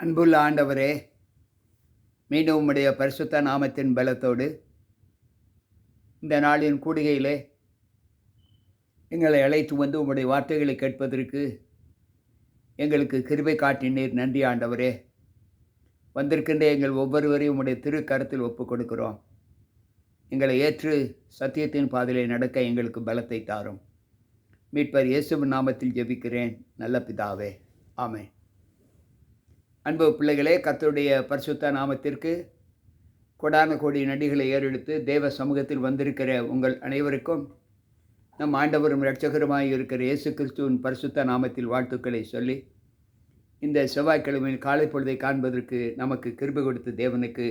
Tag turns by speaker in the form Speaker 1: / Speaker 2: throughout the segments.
Speaker 1: அன்புள்ள ஆண்டவரே, மீண்டும் உம்முடைய பரிசுத்த நாமத்தின் பலத்தோடு இந்த நாளின் கூடுகையிலே எங்களை அழைத்து வந்து உம்முடைய வார்த்தைகளை கேட்பதற்கு எங்களுக்கு கிருபை காட்டினீர். நன்றி ஆண்டவரே. வந்திருக்கின்ற எங்கள் ஒவ்வொருவரையும் உம்முடைய திருக்கரத்தில் ஒப்புக் கொடுக்கிறோம். எங்களை ஏற்று சத்தியத்தின் பாதையிலே நடக்க எங்களுக்கு பலத்தை தாரும். மீட்பர் இயேசுவின் நாமத்தில் ஜெபிக்கிறேன் நல்ல பிதாவே, ஆமென். அன்பு பிள்ளைகளே, கர்த்தருடைய பரிசுத்த நாமத்திற்கு கொடான கோடி நன்றிகளை ஏறெடுத்து தேவ சமூகத்தில் வந்திருக்கிற உங்கள் அனைவருக்கும் நம் ஆண்டவரும் இரட்சகருமாய் இருக்கிற இயேசு கிறிஸ்துவின் பரிசுத்த நாமத்தில் வாழ்த்துக்களை சொல்லி, இந்த செவ்வாய்க்கிழமையில் காலை பொழுதை காண்பதற்கு நமக்கு கிருபை கொடுத்த தேவனுக்கு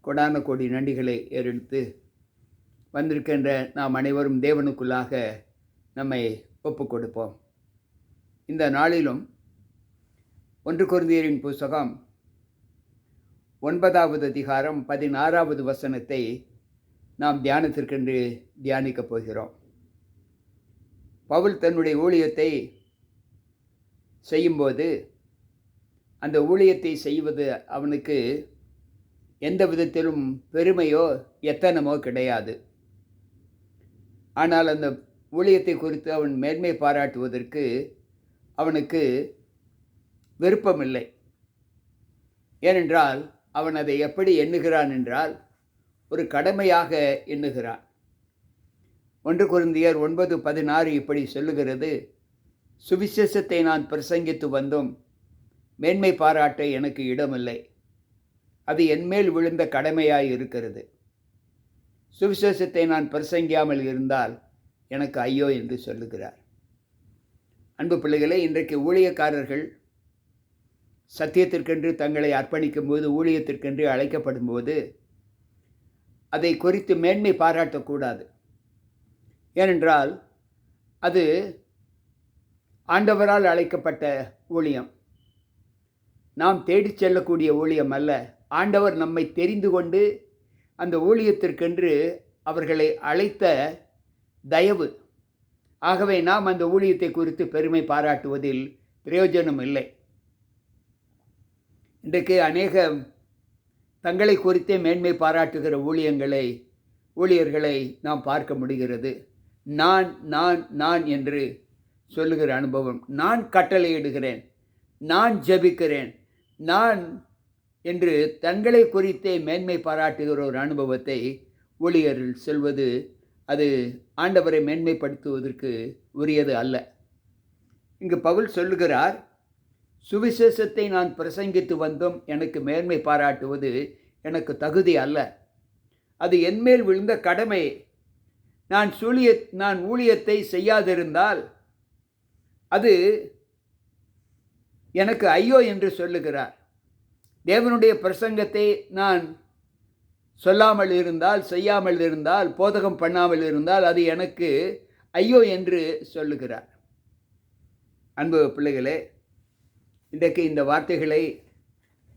Speaker 1: கொடான கோடி நன்றிகளை ஏறெடுத்து வந்திருக்கின்ற நாம் அனைவரும் தேவனுக்குள்ளாக நம்மை ஒப்புக் கொடுப்போம். இந்த நாளிலும் 1 கொரிந்தியரின் புஸ்தகம் 9வது அதிகாரம் 16வது வசனத்தை நாம் தியானத்திற்கென்று தியானிக்கப் போகிறோம். பவுல் தன்னுடைய ஊழியத்தை செய்யும்போது அந்த ஊழியத்தை செய்வது அவனுக்கு எந்த விதத்திலும் பெருமையோ எத்தனமோ கிடையாது. ஆனால் அந்த ஊழியத்தை குறித்து அவன் மேன்மை பாராட்டுவதற்கு அவனுக்கு விருப்பமில்லை. ஏனென்றால் அவன் அதை எப்படி எண்ணுகிறான் என்றால் ஒரு கடமையாக எண்ணுகிறான். 1 கொரிந்தியர் 9:16 இப்படி சொல்லுகிறது: சுவிசேஷத்தை நான் பிரசங்கித்து வந்தும் மேன்மை பாராட்ட எனக்கு இடமில்லை. அது என்மேல் விழுந்த கடமையாய் இருக்கிறது. சுவிசேஷத்தை நான் பிரசங்கியாமல் இருந்தால் எனக்கு ஐயோ என்று சொல்லுகிறார். அன்பு பிள்ளைகளே, இன்றைக்கு ஊழியக்காரர்கள் சத்தியத்திற்கென்று தங்களை அர்ப்பணிக்கும் போது, ஊழியத்திற்கென்று அழைக்கப்படும் போது அதை குறித்து மேன்மை பாராட்டக்கூடாது. ஏனென்றால் அது ஆண்டவரால் அழைக்கப்பட்ட ஊழியம், நாம் தேடிச் செல்லக்கூடிய ஊழியம் அல்ல. ஆண்டவர் நம்மை தெரிந்து கொண்டு அந்த ஊழியத்திற்கென்று அவர்களை அழைத்த தயவு. ஆகவே நாம் அந்த ஊழியத்தை குறித்து பெருமை பாராட்டுவதில் பிரயோஜனம் இல்லை. இன்றைக்கு அநேக தங்களை குறித்தே மேன்மை பாராட்டுகிற ஊழியர்களை நாம் பார்க்க முடிகிறது. நான் நான் நான் என்று சொல்லுகிற அனுபவம், நான் கட்டளையிடுகிறேன், நான் ஜெபிக்கிறேன், நான் என்று தங்களை குறித்தே மேன்மை பாராட்டுகிற ஒரு அனுபவத்தை ஊழியர்கள் செல்வது, அது ஆண்டவரை மேன்மைப்படுத்துவதற்கு உரியது அல்ல. இங்கு பவுல் சொல்லுகிறார், சுவிசேஷத்தை நான் பிரசங்கித்து வந்தும் எனக்கு மேன்மை பாராட்டுவது எனக்கு தகுதி அல்ல. அது என்மேல் விழுந்த கடமை. நான் ஊழியத்தை செய்யாதிருந்தால் அது எனக்கு ஐயோ என்று சொல்லுகிறார். தேவனுடைய பிரசங்கத்தை நான் சொல்லாமல் இருந்தால், செய்யாமல் இருந்தால், போதகம் பண்ணாமல் இருந்தால் அது எனக்கு ஐயோ என்று சொல்லுகிறார். அன்பு பிள்ளைகளே, இன்றைக்கு இந்த வார்த்தைகளை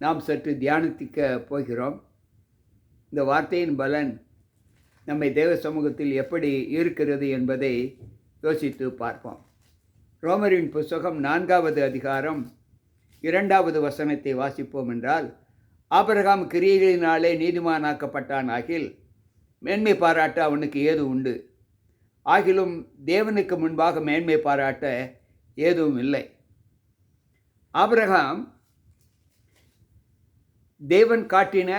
Speaker 1: நாம் சற்று தியானிக்க போகிறோம். இந்த வார்த்தையின் பலன் நம்மை தேவ சமூகத்தில் எப்படி இருக்கிறது என்பதை யோசித்து பார்ப்போம். ரோமரின் புஸ்தகம் 4வது அதிகாரம் 2வது வசனத்தை வாசிப்போம் என்றால், ஆபிரகாம் கிரியைகளினாலே நீதிமானாக்கப்பட்டான் ஆகில் மேன்மை பாராட்ட அவனுக்கு ஏது உண்டு? ஆகிலும் தேவனுக்கு முன்பாக மேன்மை பாராட்ட ஏதும் இல்லை. ஆபிரகாம் தேவன் காட்டின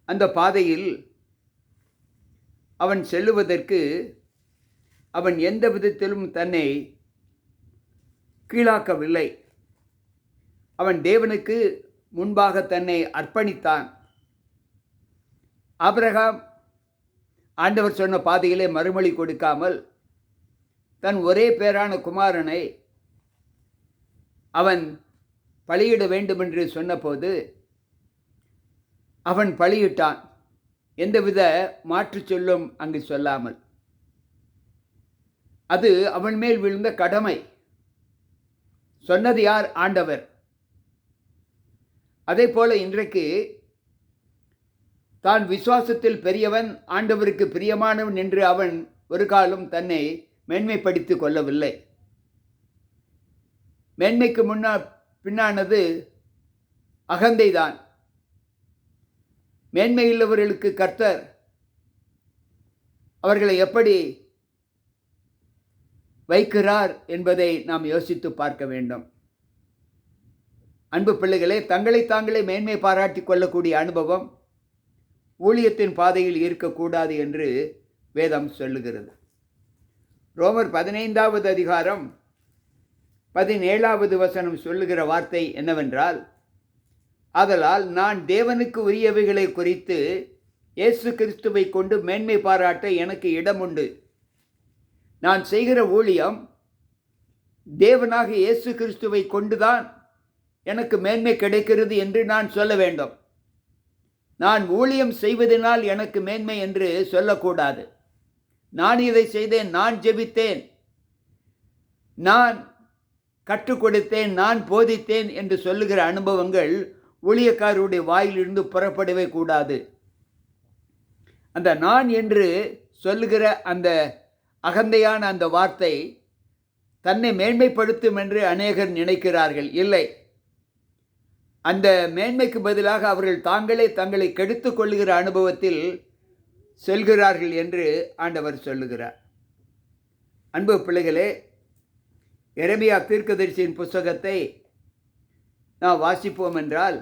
Speaker 1: அந்த பாதையில் அவன் செல்லுவதற்கு அவன் எந்த விதத்திலும் தன்னை கீழாக்கவில்லை. அவன் தேவனுக்கு முன்பாக தன்னை அர்ப்பணித்தான். ஆபிரகாம் ஆண்டவர் சொன்ன பாதையிலே மறுமொழி கொடுக்காமல் தன் ஒரே பேரான குமாரனை அவன் பலியிட வேண்டுமென்று சொன்னபோது அவன் பலியிட்டான். எந்தவித மாற்று சொல்லும் அங்கு சொல்லாமல். அது அவன் மேல் விழுந்த கடமை. சொன்னது யார்? ஆண்டவர். அதே போல இன்றைக்கு தான் விசுவாசத்தில் பெரியவன், ஆண்டவருக்கு பிரியமானவன் என்று அவன் ஒரு காலம் தன்னை மேன்மைப்படுத்திக் கொள்ளவில்லை. மேன்மைக்கு முன்னால் பின்னானது அகந்தைதான். மேன்மையுள்ளவர்களுக்கு கர்த்தர் அவர்களை எப்படி வைக்கிறார் என்பதை நாம் யோசித்து பார்க்க வேண்டும். அன்பு பிள்ளைகளே, தங்களை தாங்களே மேன்மை பாராட்டி கொள்ளக்கூடிய அனுபவம் ஊழியத்தின் பாதையில் இருக்கக்கூடாது என்று வேதம் சொல்லுகிறது. ரோமர் 15வது அதிகாரம் 17வது வசனம் சொல்லுகிற வார்த்தை என்னவென்றால், ஆதலால் நான் தேவனுக்கு உரியவைகளை குறித்து இயேசு கிறிஸ்துவை கொண்டு மேன்மை பாராட்ட எனக்கு இடம் உண்டு. நான் செய்கிற ஊழியம் தேவனாக இயேசு கிறிஸ்துவை கொண்டுதான் எனக்கு மேன்மை கிடைக்கிறது என்று நான் சொல்ல வேண்டும். நான் ஊழியம் செய்வதனால் எனக்கு மேன்மை என்று சொல்லக்கூடாது. நான் இதை செய்தேன், நான் ஜெபித்தேன், நான் கற்றுக் கொடுத்தேன், நான் போதித்தேன் என்று சொல்லுகிற அனுபவங்கள் ஊழியக்காரருடைய வாயிலிருந்து புறப்படவே கூடாது. அந்த நான் என்று சொல்லுகிற அந்த அகந்தையான அந்த வார்த்தை தன்னை மேன்மைப்படுத்தும் என்று அநேகர் நினைக்கிறார்கள். இல்லை, அந்த மேன்மைக்கு பதிலாக அவர்கள் தாங்களே தங்களை கெடுத்துக் கொள்ளுகிற அனுபவத்தில் செல்கிறார்கள் என்று ஆண்டவர் சொல்லுகிறார். அன்பு பிள்ளைகளே, எரேமியா தீர்க்கதரிசியின் புஸ்தகத்தை நாம் வாசிப்போம் என்றால்,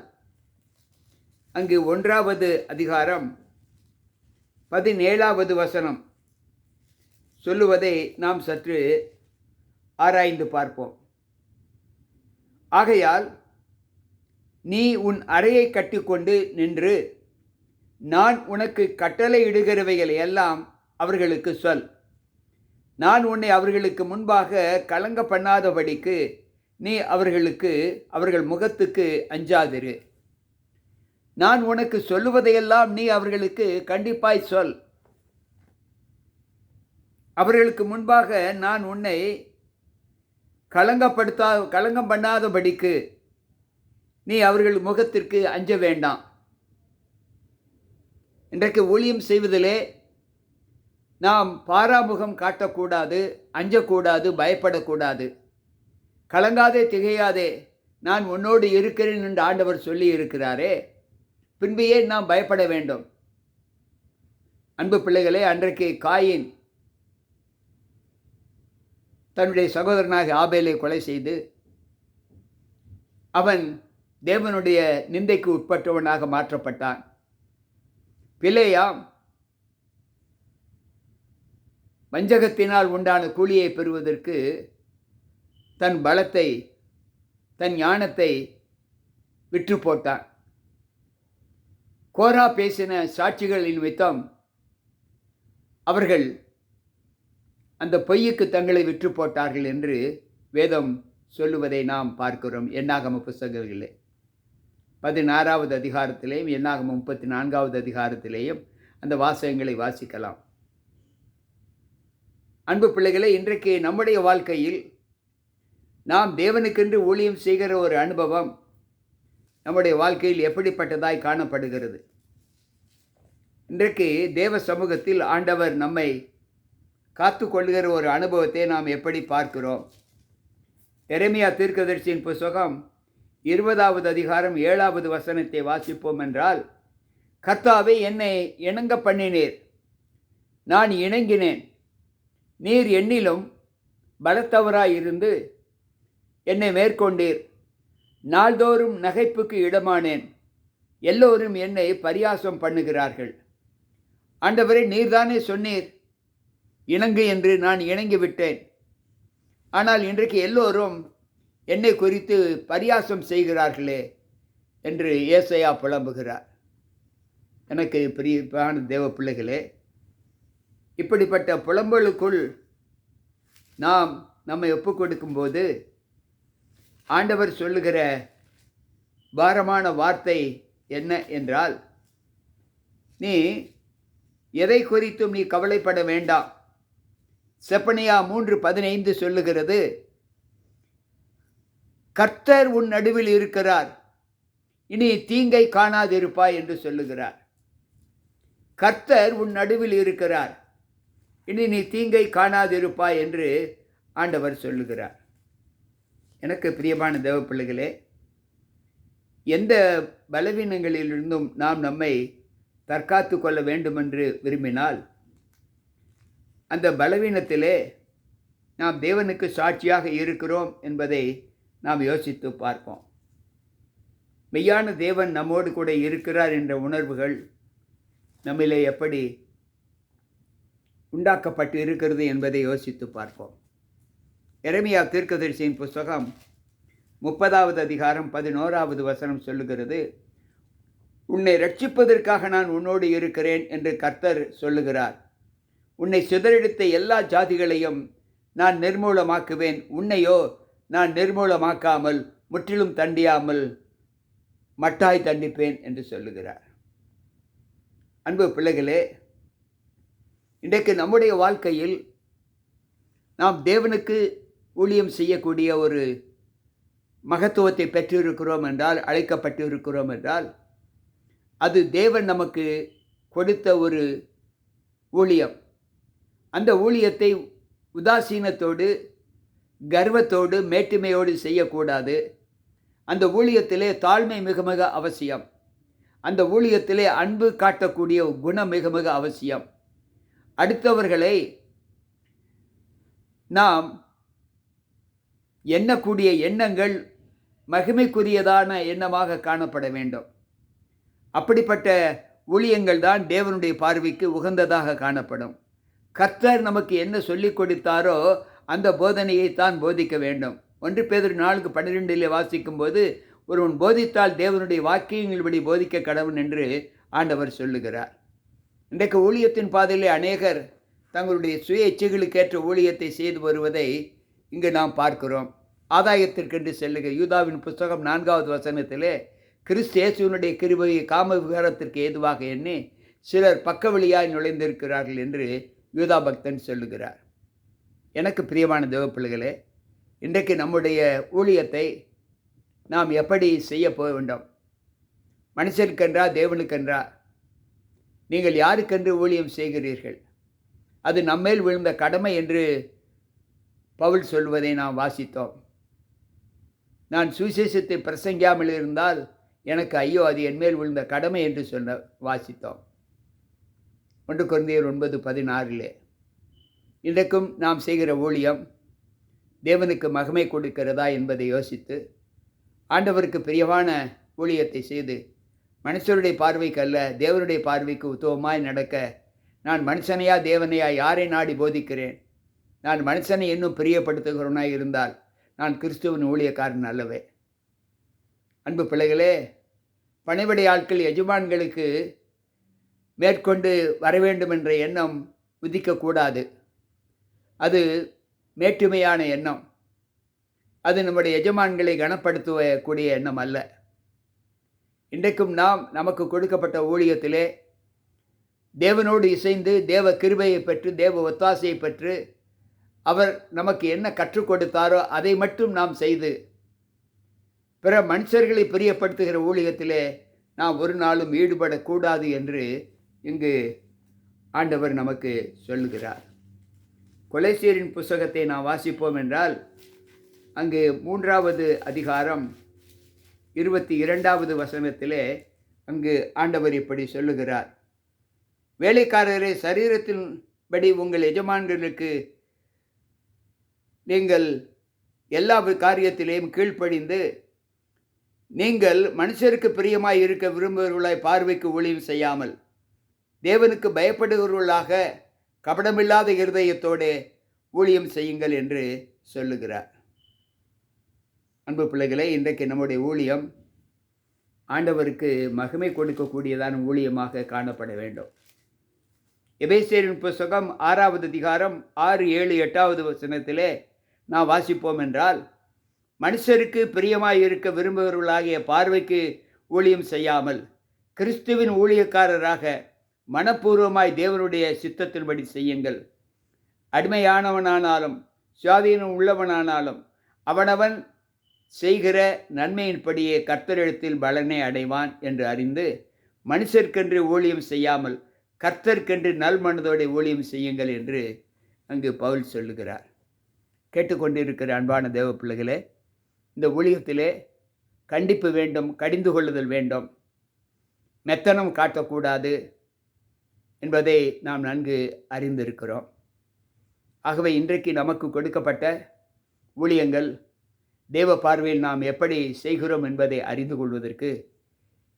Speaker 1: அங்கு 1வது அதிகாரம் 17வது வசனம் சொல்லுவதை நாம் சற்று ஆராய்ந்து பார்ப்போம். ஆகையால் நீ உன் அறையை கட்டிக்கொண்டு நின்று நான் உனக்கு கட்டளையிடுகிறவைகளை எல்லாம் அவர்களுக்கு சொல். நான் உன்னை அவர்களுக்கு முன்பாக கலங்க பண்ணாதபடிக்கு நீ அவர்கள் முகத்துக்கு அஞ்சாதிரு. நான் உனக்கு சொல்லுவதையெல்லாம் நீ அவர்களுக்கு கண்டிப்பாய் சொல். அவர்களுக்கு முன்பாக நான் உன்னை களங்கம் பண்ணாதபடிக்கு நீ அவர்கள் முகத்திற்கு அஞ்ச வேண்டாம். இன்றைக்கு ஊழியம் செய்வதிலே நாம் பாராமுகம் காட்டக்கூடாது, அஞ்சக்கூடாது, பயப்படக்கூடாது. கலங்காதே, திகையாதே, நான் உன்னோடு இருக்கிறேன் என்று ஆண்டவர் சொல்லி இருக்கிறாரே, பின்பு ஏன் நாம் பயப்பட வேண்டும்? அன்பு பிள்ளைகளே, அன்றைக்கு காயின் தன்னுடைய சகோதரனாக ஆபேலை கொலை செய்து அவன் தேவனுடைய நிந்தைக்கு உட்பட்டவனாக மாற்றப்பட்டான். பிலேயாம் வஞ்சகத்தினால் உண்டான கூலியை பெறுவதற்கு தன் பலத்தை, தன் ஞானத்தை விற்று போட்டான். கோரா பேசின சாட்சிகளின் நிமித்தம் அவர்கள் அந்த பொய்யுக்கு தங்களை விற்று போட்டார்கள் என்று வேதம் சொல்லுவதை நாம் பார்க்கிறோம். என்னாகம புஸ்தகங்களிலே 16வது அதிகாரத்திலேயும் என்னாகம 34வது அதிகாரத்திலேயும் அந்த வாசகங்களை வாசிக்கலாம். அன்பு பிள்ளைகளே, இன்றைக்கு நம்முடைய வாழ்க்கையில் நாம் தேவனுக்கென்று ஊழியம் செய்கிற ஒரு அனுபவம் நம்முடைய வாழ்க்கையில் எப்படிப்பட்டதாய் காணப்படுகிறது? இன்றைக்கு தேவ சமூகத்தில் ஆண்டவர் நம்மை காத்து கொள்ளுகிற ஒரு அனுபவத்தை நாம் எப்படி பார்க்கிறோம்? எரேமியா தீர்க்கதரிசியின் புஸ்தகம் 20வது அதிகாரம் 7வது வசனத்தை வாசிப்போம் என்றால், கர்த்தாவே, என்னை இணங்க பண்ணினீர், நான் இணங்கினேன். நீர் என்னிலும் பலத்தவராயிருந்து என்னை மேற்கொண்டீர். நாள்தோறும் நகைப்புக்கு இடமானேன். எல்லோரும் என்னை பரியாசம் பண்ணுகிறார்கள். ஆண்டவரே, நீர்தானே சொன்னீர் இணங்கு என்று. நான் இணங்கிவிட்டேன். ஆனால் இன்றைக்கு எல்லோரும் என்னை குறித்து பரியாசம் செய்கிறார்களே என்று ஏசாயா புலம்புகிறார். எனக்கு பிரியமான தேவ பிள்ளைகளே, இப்படிப்பட்ட புலம்பலுக்குள் நாம் நம்மை ஒப்புக் கொடுக்கும்போது ஆண்டவர் சொல்லுகிற பாரமான வார்த்தை என்ன என்றால், நீ எதை குறித்தும் நீ கவலைப்பட வேண்டாம். செப்பனியா 3:15 சொல்லுகிறது, கர்த்தர் உன் நடுவில் இருக்கிறார், இனி தீங்கை காணாதிருப்பாய் என்று சொல்லுகிறார். கர்த்தர் உன் நடுவில் இருக்கிறார், இனி நீ தீங்கை காணாதிருப்பாய் என்று ஆண்டவர் சொல்லுகிறார். எனக்கு பிரியமான தேவ பிள்ளைகளே, எந்த பலவீனங்களிலிருந்தும் நாம் நம்மை தற்காத்து கொள்ள வேண்டுமென்று விரும்பினால் அந்த பலவீனத்திலே நாம் தேவனுக்கு சாட்சியாக இருக்கிறோம் என்பதை நாம் யோசித்து பார்ப்போம். மெய்யான தேவன் நம்மோடு கூட இருக்கிறார் என்ற உணர்வுகள் நம்மிலே எப்படி உண்டாக்கப்பட்டு இருக்கிறது என்பதை யோசித்து பார்ப்போம். எரேமியா தீர்க்கதரிசியின் புஸ்தகம் 30வது அதிகாரம் 11வது வசனம் சொல்லுகிறது, உன்னை ரட்சிப்பதற்காக நான் உன்னோடு இருக்கிறேன் என்று கர்த்தர் சொல்லுகிறார். உன்னை சிதறடித்த எல்லா ஜாதிகளையும் நான் நிர்மூலமாக்குவேன், உன்னையோ நான் நிர்மூலமாக்காமல் முற்றிலும் தண்டியாமல் மட்டாய் தண்டிப்பேன் என்று சொல்லுகிறார். அன்பு பிள்ளைகளே, இன்றைக்கு நம்முடைய வாழ்க்கையில் நாம் தேவனுக்கு ஊழியம் செய்யக்கூடிய ஒரு மகத்துவத்தை பெற்றிருக்கிறோம் என்றால், அழைக்கப்பட்டு இருக்கிறோம் என்றால், அது தேவன் நமக்கு கொடுத்த ஒரு ஊழியம். அந்த ஊழியத்தை உதாசீனத்தோடு, கர்வத்தோடு, மேட்டுமையோடு செய்யக்கூடாது. அந்த ஊழியத்திலே தாழ்மை மிக மிக அவசியம். அந்த ஊழியத்திலே அன்பு காட்டக்கூடிய குணம் மிக மிக அவசியம். அடுத்தவர்களை நாம் எண்ணக்கூடிய எண்ணங்கள் மகிமைக்குரியதான எண்ணமாக காணப்பட வேண்டும். அப்படிப்பட்ட ஊழியங்கள் தான் தேவனுடைய பார்வைக்கு உகந்ததாக காணப்படும். கர்த்தர் நமக்கு என்ன சொல்லிக் கொடுத்தாரோ அந்த போதனையை தான் போதிக்க வேண்டும். 1 பேதுரு 4:12 வாசிக்கும்போது, ஒருவன் போதித்தால் தேவனுடைய வாக்கியங்களின்படி போதிக்க கடவன் என்று ஆண்டவர் சொல்லுகிறார். இன்றைக்கு ஊழியத்தின் பாதையிலே அநேகர் தங்களுடைய சுய இச்சைகளுக்கேற்ற ஊழியத்தை செய்து வருவதை இங்கு நாம் பார்க்கிறோம். ஆதாயத்திற்கென்று செல்லுக. யூதாவின் புஸ்தகம் 4வது வசனத்திலே, கிறிஸ்து இயேசுவினுடைய கிருபையை காம விகாரத்திற்கு ஏதுவாக எண்ணி சிலர் பக்க வழியாய் நுழைந்திருக்கிறார்கள் என்று யூதா பக்தன் சொல்லுகிறார். எனக்கு பிரியமான தேவ பிள்ளைகளே, இன்றைக்கு நம்முடைய ஊழியத்தை நாம் எப்படி செய்ய போக வேண்டும்? மனுஷனுக்கென்றா தேவனுக்கென்றா? நீங்கள் யாருக்கென்று ஊழியம் செய்கிறீர்கள்? அது நம்மேல் விழுந்த கடமை என்று பவுல் சொல்வதை நாம் வாசித்தோம். நான் சுவிசேஷத்தை பிரசங்கியாமல் இருந்தால் எனக்கு ஐயோ, அது என்மேல் விழுந்த கடமை என்று சொல்ல வாசித்தோம். 1 கொரிந்தியர் 9:16. இன்றைக்கும் நாம் செய்கிற ஊழியம் தேவனுக்கு மகிமை கொடுக்கிறதா என்பதை யோசித்து ஆண்டவருக்கு பிரியமான ஊழியத்தை செய்து மனுஷருடைய பார்வைக்கு அல்ல தேவனுடைய பார்வைக்கு உத்தமமாய் நடக்க, நான் மனுஷனையா தேவனையா யாரை நாடி போதிக்கிறேன்? நான் மனுஷனை இன்னும் பிரியப்படுத்துகிறவனாய் இருந்தால் நான் கிறிஸ்துவின் ஊழியக்காரன் அல்லவே. அன்பு பிள்ளைகளே, பணிவிடை ஆட்கள் எஜமான்களுக்கு மேற்கொண்டு வர வேண்டும் என்ற எண்ணம் உதிக்கக்கூடாது. அது மேட்டுமையான எண்ணம். அது நம்முடைய எஜமான்களை கனப்படுத்தக்கூடிய எண்ணம் அல்ல. இன்றைக்கும் நாம் நமக்கு கொடுக்கப்பட்ட ஊழியத்திலே தேவனோடு இசைந்து தேவ கிருபையை பெற்று தேவ ஒத்தாசையை பெற்று அவர் நமக்கு என்ன கற்றுக் கொடுத்தாரோ அதை மட்டும் நாம் செய்து பிற மனுஷர்களை பிரியப்படுத்துகிற ஊழியத்திலே நாம் ஒரு நாளும் ஈடுபடக்கூடாது என்று இங்கு ஆண்டவர் நமக்கு சொல்லுகிறார். கொலைசீரின் புஸ்தகத்தை நாம் வாசிப்போம் என்றால் அங்கு 3வது அதிகாரம் 22வது வசனத்திலே அங்கு ஆண்டவர் இப்படி சொல்லுகிறார், வேலைக்காரரை சரீரத்தின்படி உங்கள் எஜமான்களுக்கு நீங்கள் எல்லா காரியத்திலேயும் கீழ்ப்படிந்து நீங்கள் மனுஷருக்கு பிரியமாய் இருக்க விரும்புகிறவர்களாய் பார்வைக்கு ஊழியம் செய்யாமல் தேவனுக்கு பயப்படுகிறவர்களாக கபடமில்லாத இருதயத்தோடு ஊழியம் செய்யுங்கள் என்று சொல்லுகிறார். அன்பு பிள்ளைகளே, இன்றைக்கு நம்முடைய ஊழியம் ஆண்டவருக்கு மகிமை கொடுக்கக்கூடியதான ஊழியமாக காணப்பட வேண்டும். எபேசியரின் புஸ்தகம் 6வது அதிகாரம் 6, 7, 8வது வசனத்திலே நாம் வாசிப்போம் என்றால், மனுஷருக்கு பிரியமாய் இருக்க விரும்புகிறவர்களாகிய பார்வைக்கு ஊழியம் செய்யாமல் கிறிஸ்துவின் ஊழியக்காரராக மனப்பூர்வமாய் தேவனுடைய சித்தத்தின்படி செய்யுங்கள். அடிமையானவனானாலும் சுயாதீனம் உள்ளவனானாலும் அவனவன் செய்கிற நன்மையின்படியே கர்த்தரிடத்தில் பலனை அடைவான் என்று அறிந்து மனுஷர்க்கென்று ஊழியம் செய்யாமல் கர்த்தர்க்கென்று நல் மனதோடு ஊழியம் செய்யுங்கள் என்று அங்கு பவுல் சொல்லுகிறார். கேட்டுக்கொண்டிருக்கிற அன்பான தேவ பிள்ளைகளே, இந்த ஊழியத்திலே கண்டிப்பு வேண்டும், கடிந்து கொள்ளுதல் வேண்டும். மெத்தனம் காட்டக்கூடாது என்பதை நாம் நன்கு அறிந்திருக்கிறோம். ஆகவே இன்றைக்கு நமக்கு கொடுக்கப்பட்ட ஊழியங்கள் தேவ பார்வையில் நாம் எப்படி செய்கிறோம் என்பதை அறிந்து கொள்வதற்கு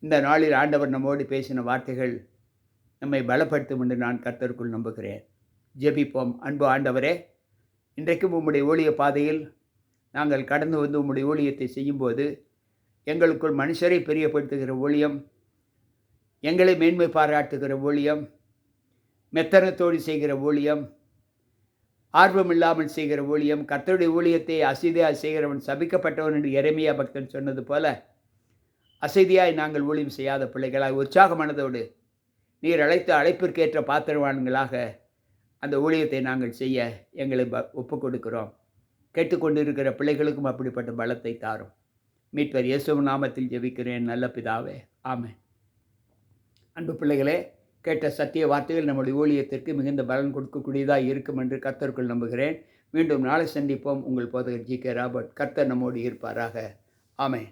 Speaker 1: இந்த நாளில் ஆண்டவர் நம்மோடு பேசின வார்த்தைகள் நம்மை பலப்படுத்தும் என்று நான் கர்த்தருக்குள் நம்புகிறேன். ஜெபிப்போம். அன்பு ஆண்டவரே, இன்றைக்கும் உம்முடைய ஊழிய பாதையில் நாங்கள் கடந்து வந்து உம்முடைய ஊழியத்தை செய்யும்போது எங்களுக்குள் மனுஷரை பிரியப்படுத்துகிற ஊழியம், எங்களை மேன்மை பாராட்டுகிற ஊழியம், மெத்தனத்தோடு செய்கிற ஊழியம், ஆர்வம் இல்லாமல் செய்கிற ஊழியம், கர்த்தருடைய ஊழியத்தை அசதியாய் செய்கிறவன் சபிக்கப்பட்டவன் என்று எரேமியா பக்தன் சொன்னது போல அசதியாய் நாங்கள் ஊழியம் செய்யாத பிள்ளைகளாய் உற்சாக மனதோடு நீர் அழைத்த அழைப்பிற்கேற்ற பாத்திரவான்களாக அந்த ஊழியத்தை நாங்கள் செய்ய எங்களை ஒப்புக் கொடுக்கிறோம். கேட்டுக்கொண்டிருக்கிற பிள்ளைகளுக்கும் அப்படிப்பட்ட பலத்தை தாரும். மீட்பர் இயேசு நாமத்தில் ஜெபிக்கிறேன் நல்ல பிதாவே, ஆமென். அன்பு பிள்ளைகளே, கேட்ட சத்திய வார்த்தைகள் நம்முடைய ஊழியத்திற்கு மிகுந்த பலன் கொடுக்கக்கூடியதாக இருக்கும் என்று கர்த்தருக்குள் நம்புகிறேன். மீண்டும் நாளை சந்திப்போம். உங்கள் போதகர் ஜி.கே. ராபர்ட். கர்த்தர் நம்மோடு இருப்பாராக. ஆமென்.